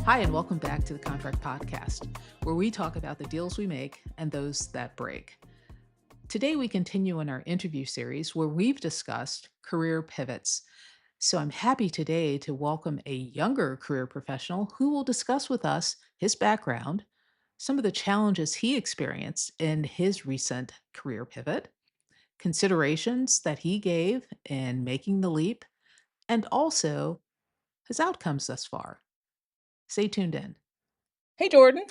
Hi, and welcome back to the Contract Podcast, where we talk about the deals we make and those that break. Today, we continue in our interview series where we've discussed career pivots. So I'm happy today to welcome a younger career professional who will discuss with us his background, some of the challenges he experienced in his recent career pivot, considerations that he gave in making the leap, and also his outcomes thus far. Stay tuned in. Hey, Jordan.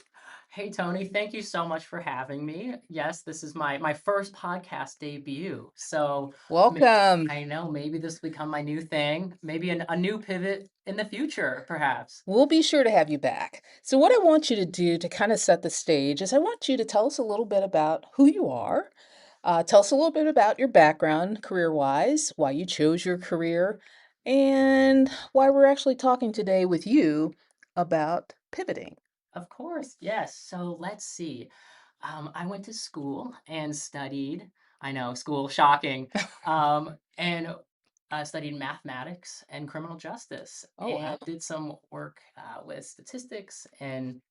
Hey Tony, thank you so much for having me. Yes, this is my first podcast debut. Welcome. I know maybe this will become my new thing, maybe a new pivot in the future, perhaps. We'll be sure to have you back. So, what I want you to do to kind of set the stage is I want you to tell us a little bit about who you are. Tell us a little bit about your background, career wise, why you chose your career, and why we're actually talking today with you about pivoting. Of course, yes. So let's see. I went to school and studied, I know, school, shocking, and studied mathematics and criminal justice Oh, and wow. did some work with statistics and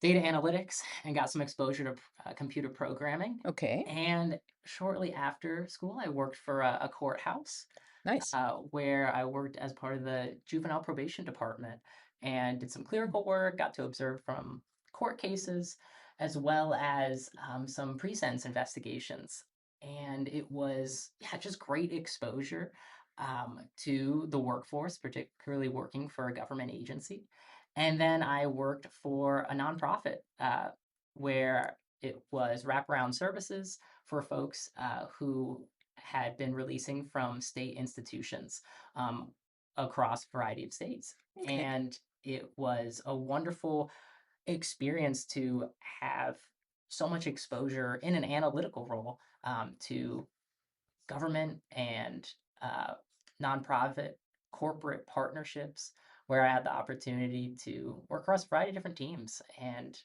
data analytics and got some exposure to computer programming. Okay. And shortly after school, I worked for a courthouse Nice. where I worked as part of the juvenile probation department and did some clerical work, got to observe from court cases, as well as some pre-sentence investigations. And it was, yeah, just great exposure to the workforce, particularly working for a government agency. And then I worked for a nonprofit where it was wraparound services for folks who had been releasing from state institutions across a variety of states. Okay. And it was a wonderful experience to have so much exposure in an analytical role to government and uh, nonprofit corporate partnerships where I had the opportunity to work across a variety of different teams and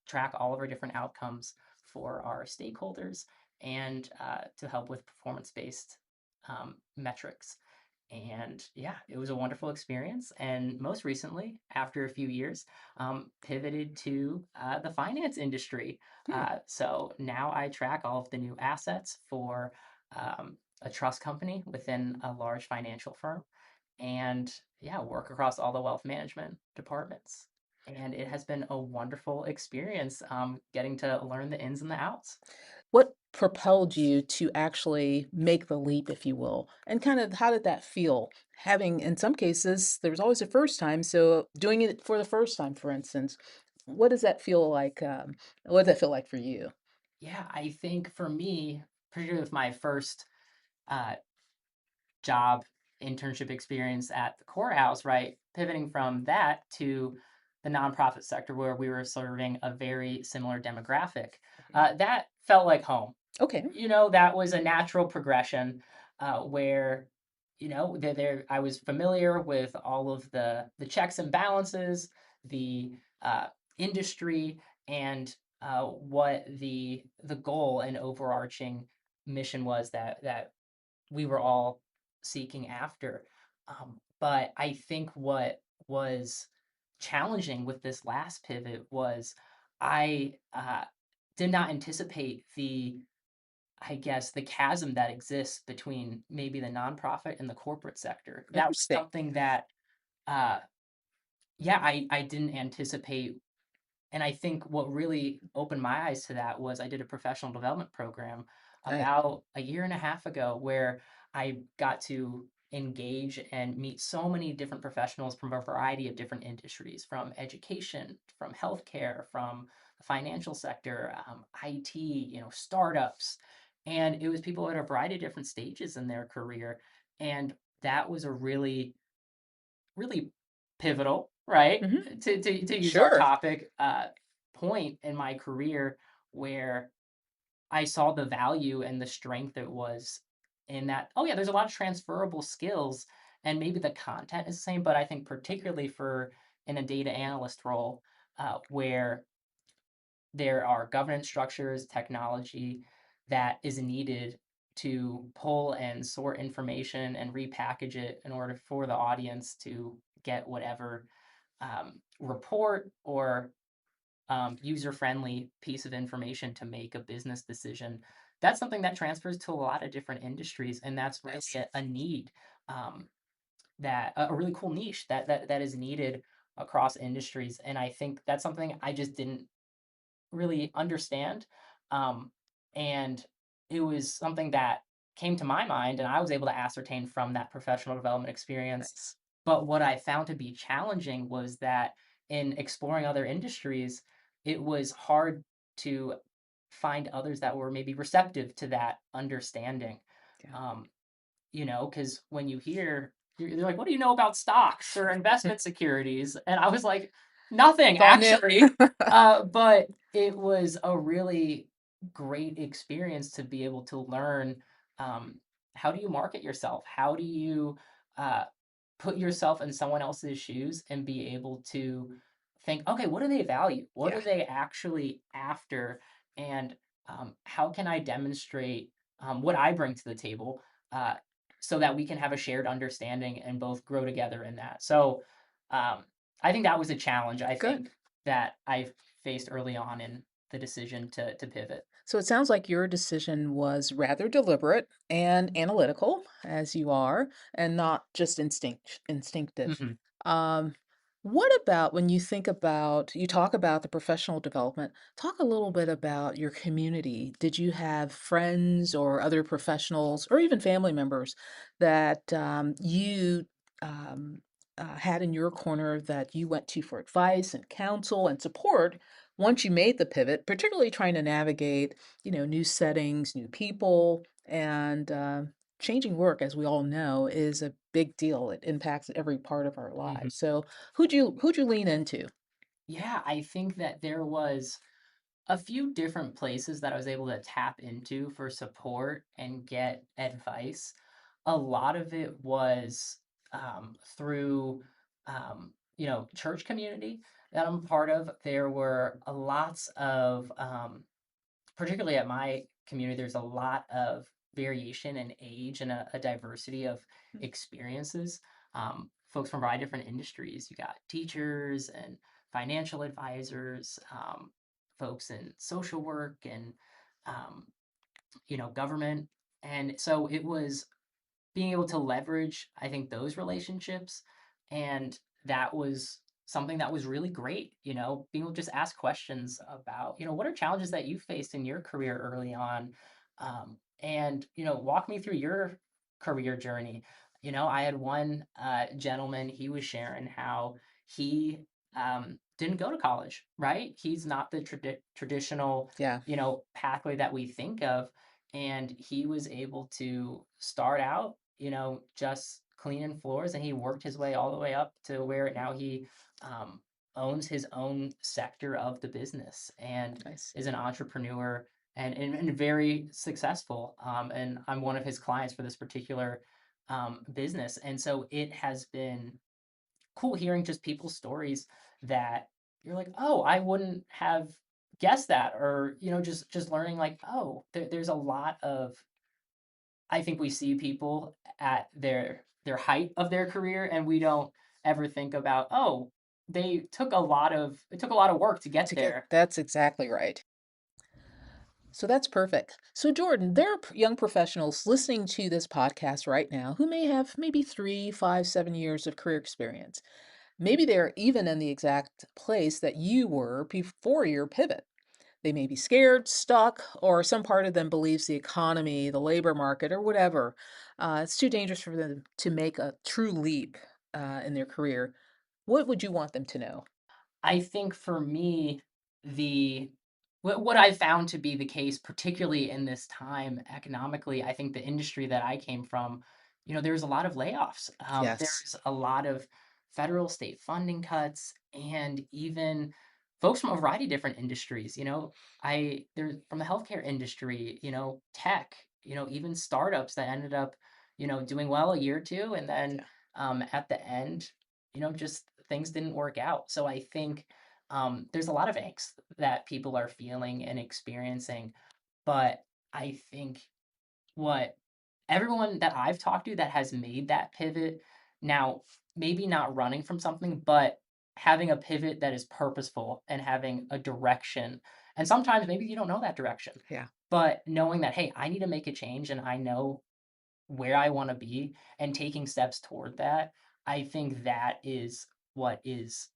track all of our different outcomes for our stakeholders and to help with performance based metrics. And yeah, it was a wonderful experience. And most recently, after a few years, pivoted to the finance industry. Hmm. So now I track all of the new assets for a trust company within a large financial firm. And yeah, work across all the wealth management departments. And it has been a wonderful experience getting to learn the ins and the outs. What propelled you to actually make the leap, if you will? And kind of how did that feel? Having, in some cases, there's always a first time. So doing it for the first time, for instance, what does that feel like? What does that feel like for you? Yeah, I think for me, particularly with my first uh, job internship experience at the courthouse, right? Pivoting from that to the nonprofit sector where we were serving a very similar demographic, Okay. that felt like home. Okay. That was a natural progression where, I was familiar with all of the checks and balances, the uh, industry, and what the goal and overarching mission was that we were all seeking after. But I think what was challenging with this last pivot was I did not anticipate I guess, the chasm that exists between maybe the nonprofit and the corporate sector. That was Interesting. something that, uh, yeah, I didn't anticipate. And I think what really opened my eyes to that was I did a professional development program Nice. about a year and a half ago where I got to engage and meet so many different professionals from a variety of different industries, from education, from healthcare, from the financial sector, IT, startups. And it was people at a variety of different stages in their career. And that was a really really pivotal, right? Hmm. To use our Sure. topic, point in my career where I saw the value and the strength it was in that. Oh yeah, there's a lot of transferable skills, and maybe the content is the same, but I think particularly for in a data analyst role, where there are governance structures, technology that is needed to pull and sort information and repackage it in order for the audience to get whatever report or user-friendly piece of information to make a business decision. That's something that transfers to a lot of different industries, and that's really Nice. a need, um, that a really cool niche that is needed across industries. And I think that's something I just didn't really understand. Um, and it was something that came to my mind, and I was able to ascertain from that professional development experience. Nice. But what I found to be challenging was that in exploring other industries, it was hard to find others that were maybe receptive to that understanding. Yeah. Um, because when you hear, they're like, "What do you know about stocks or investment securities?" And I was like, "Nothing, It's all new. actually." But it was a really great experience to be able to learn, um, how do you market yourself? How do you uh, put yourself in someone else's shoes and be able to think, okay, what do they value? What Yeah. are they actually after? And how can I demonstrate what I bring to the table, uh, so that we can have a shared understanding and both grow together in that? So um, I think that was a challenge, I Good. think, that I faced early on in the decision to pivot. So it sounds like your decision was rather deliberate and analytical, as you are, and not just instinctive. Mhm, Um, what about when you think about, you talk about the professional development, talk a little bit about your community. Did you have friends or other professionals or even family members that you um, had in your corner that you went to for advice and counsel and support once you made the pivot, particularly trying to navigate new settings, new people, and changing work, as we all know, is a big deal. It impacts every part of our mhm. lives. So, who'd you lean into? Yeah, I think that there was a few different places that I was able to tap into for support and get advice. A lot of it was through, church community that I'm part of. There were a lots of, particularly at my community, there's a lot of variation in age and a diversity of Mm. experiences. Folks from a variety of different industries. You got teachers and financial advisors, folks in social work and um, government. And so it was being able to leverage, I think, those relationships. And that was something that was really great, being able to just ask questions about, what are challenges that you faced in your career early on? And, walk me through your career journey. I had one gentleman, he was sharing how he didn't go to college, right? He's not the traditional, Yeah, pathway that we think of. And he was able to start out, just cleaning floors, and he worked his way all the way up to where now he um, owns his own sector of the business and nice. is an entrepreneur and very successful. And I'm one of his clients for this particular business. And so it has been cool hearing just people's stories that you're like, oh, I wouldn't have guessed that, or just learning like, oh, there's a lot of, I think we see people at their height of their career, and we don't ever think about, oh, it took a lot of work to get To get there. That's exactly right. So that's perfect. So, Jordan, there are young professionals listening to this podcast right now who may have maybe 3, 5, 7 years of career experience. Maybe they're even in the exact place that you were before your pivot. They may be scared, stuck, or some part of them believes the economy, the labor market, or whatever. It's too dangerous for them to make a true leap in their career. What would you want them to know? I think for me, the what I found to be the case, particularly in this time economically, I think the industry that I came from, there's a lot of layoffs. Yes. There's a lot of federal state funding cuts, and even folks from a variety of different industries. There's from the healthcare industry, tech, even startups that ended up, doing well a year or two, and then Yeah. at the end, just things didn't work out. So I think there's a lot of angst that people are feeling and experiencing. But I think what everyone that I've talked to that has made that pivot now, maybe not running from something, but having a pivot that is purposeful and having a direction. And sometimes maybe you don't know that direction, Yeah. but knowing that, hey, I need to make a change and I know where I want to be and taking steps toward that, I think that is what is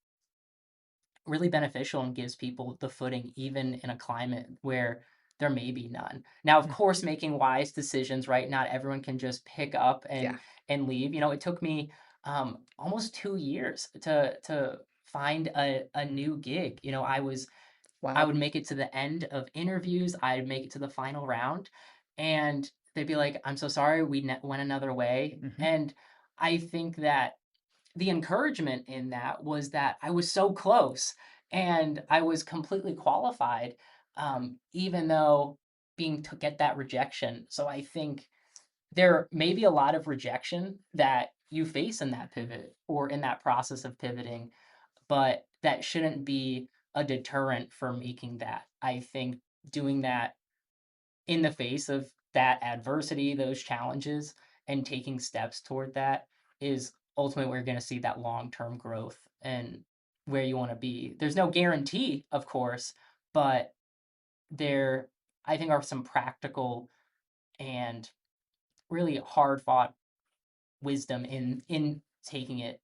really beneficial and gives people the footing even in a climate where there may be none. Now, of Mm. course, making wise decisions, right? Not everyone can just pick up Yeah. and leave. It took me almost 2 years to find a new gig. I Wow. would make it to the end of interviews. I'd make it to the final round, and they'd be like, "I'm so sorry, went another way." Hmm. And I think that the encouragement in that was that I was so close and I was completely qualified, even though being to get that rejection. So I think there may be a lot of rejection that you face in that pivot or in that process of pivoting, but that shouldn't be a deterrent for making that. I think doing that in the face of that adversity, those challenges, and taking steps toward that is ultimately where you're going to see that long term growth and where you want to be. There's no guarantee, of course, but there, I think, are some practical and really hard fought wisdom in taking it.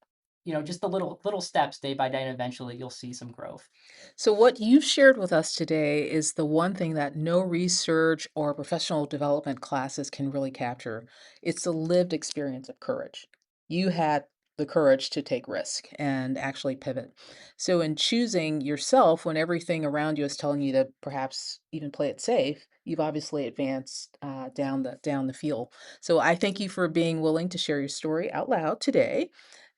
Just the little steps day by day, and eventually you'll see some growth. So, what you've shared with us today is the one thing that no research or professional development classes can really capture. It's the lived experience of courage. You had the courage to take risk and actually pivot. So, in choosing yourself when everything around you is telling you to perhaps even play it safe, you've obviously advanced down the field. So, I thank you for being willing to share your story out loud today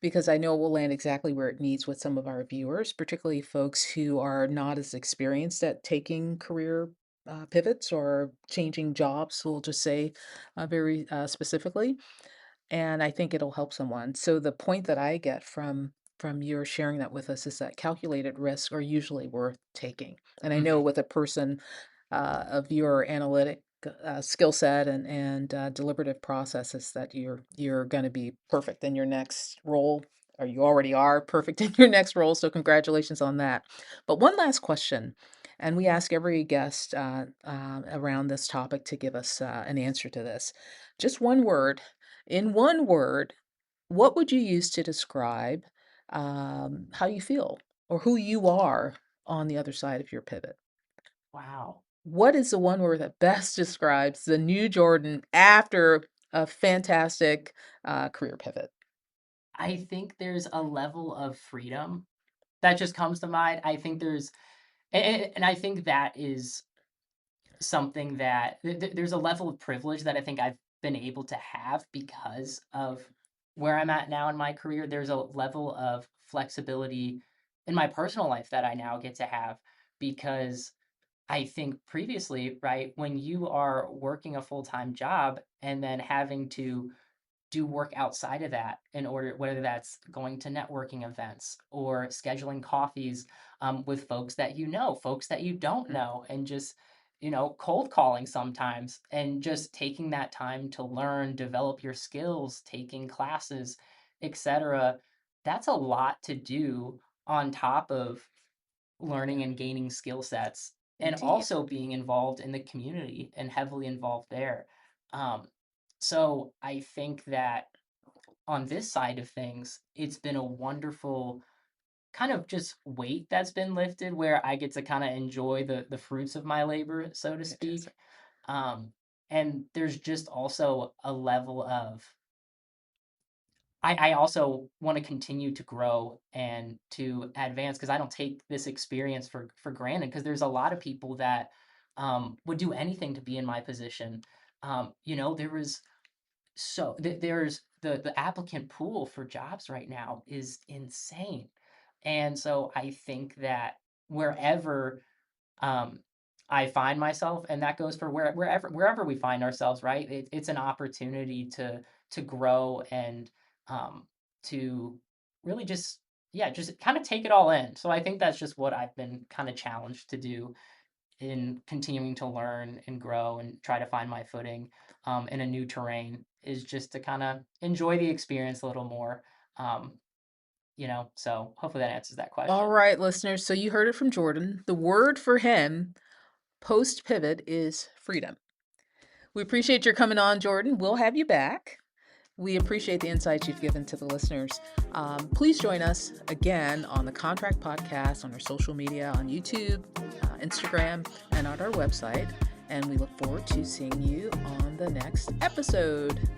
because I know it will land exactly where it needs with some of our viewers, particularly folks who are not as experienced at taking career pivots or changing jobs, we'll just say very specifically. And I think it'll help someone. So the point that I get from your sharing that with us is that calculated risks are usually worth taking. And I know Mhm. with a person of your analytic skill set and deliberative processes that you're going to be perfect in your next role, or you already are perfect in your next role. So congratulations on that. But one last question, and we ask every guest around this topic to give us an answer to this. Just one word. In one word, what would you use to describe how you feel or who you are on the other side of your pivot? Wow. What is the one word that best describes the new Jordan after a fantastic, career pivot? I think there's a level of freedom that just comes to mind. I think there's and I think that is something that there's a level of privilege that I think I've been able to have because of where I'm at now in my career. There's a level of flexibility in my personal life that I now get to have because I think previously, right, when you are working a full-time job and then having to do work outside of that in order, whether that's going to networking events or scheduling coffees with folks that you know, folks that you don't Mm, know, and just cold calling sometimes, and just taking that time to learn, develop your skills, taking classes, etc. That's a lot to do on top of yeah, learning and gaining skill sets, and indeed. also being involved in the community and heavily involved there. Um, so I think that on this side of things, it's been a wonderful kind of just weight that's been lifted where I get to kind of enjoy the fruits of my labor, so to speak. Fantastic. Um, and there's just also a level of I also want to continue to grow and to advance because I don't take this experience for granted. Because there's a lot of people that would do anything to be in my position. There was there's the applicant pool for jobs right now is insane, and so I think that wherever um, I find myself, and that goes for wherever we find ourselves, right? It's an opportunity to grow and um, to really just yeah, just kind of take it all in. So I think that's just what I've been kind of challenged to do in continuing to learn and grow and try to find my footing in a new terrain is just to kind of enjoy the experience a little more. Um, So hopefully that answers that All question. right, listeners. So you heard it from Jordan. The word for him post pivot is freedom. We appreciate your coming on, Jordan. We'll have you back. We appreciate the insights you've given to the listeners. Please join us again on the Contract Podcast on our social media on YouTube, Instagram, and on our website. And we look forward to seeing you on the next episode.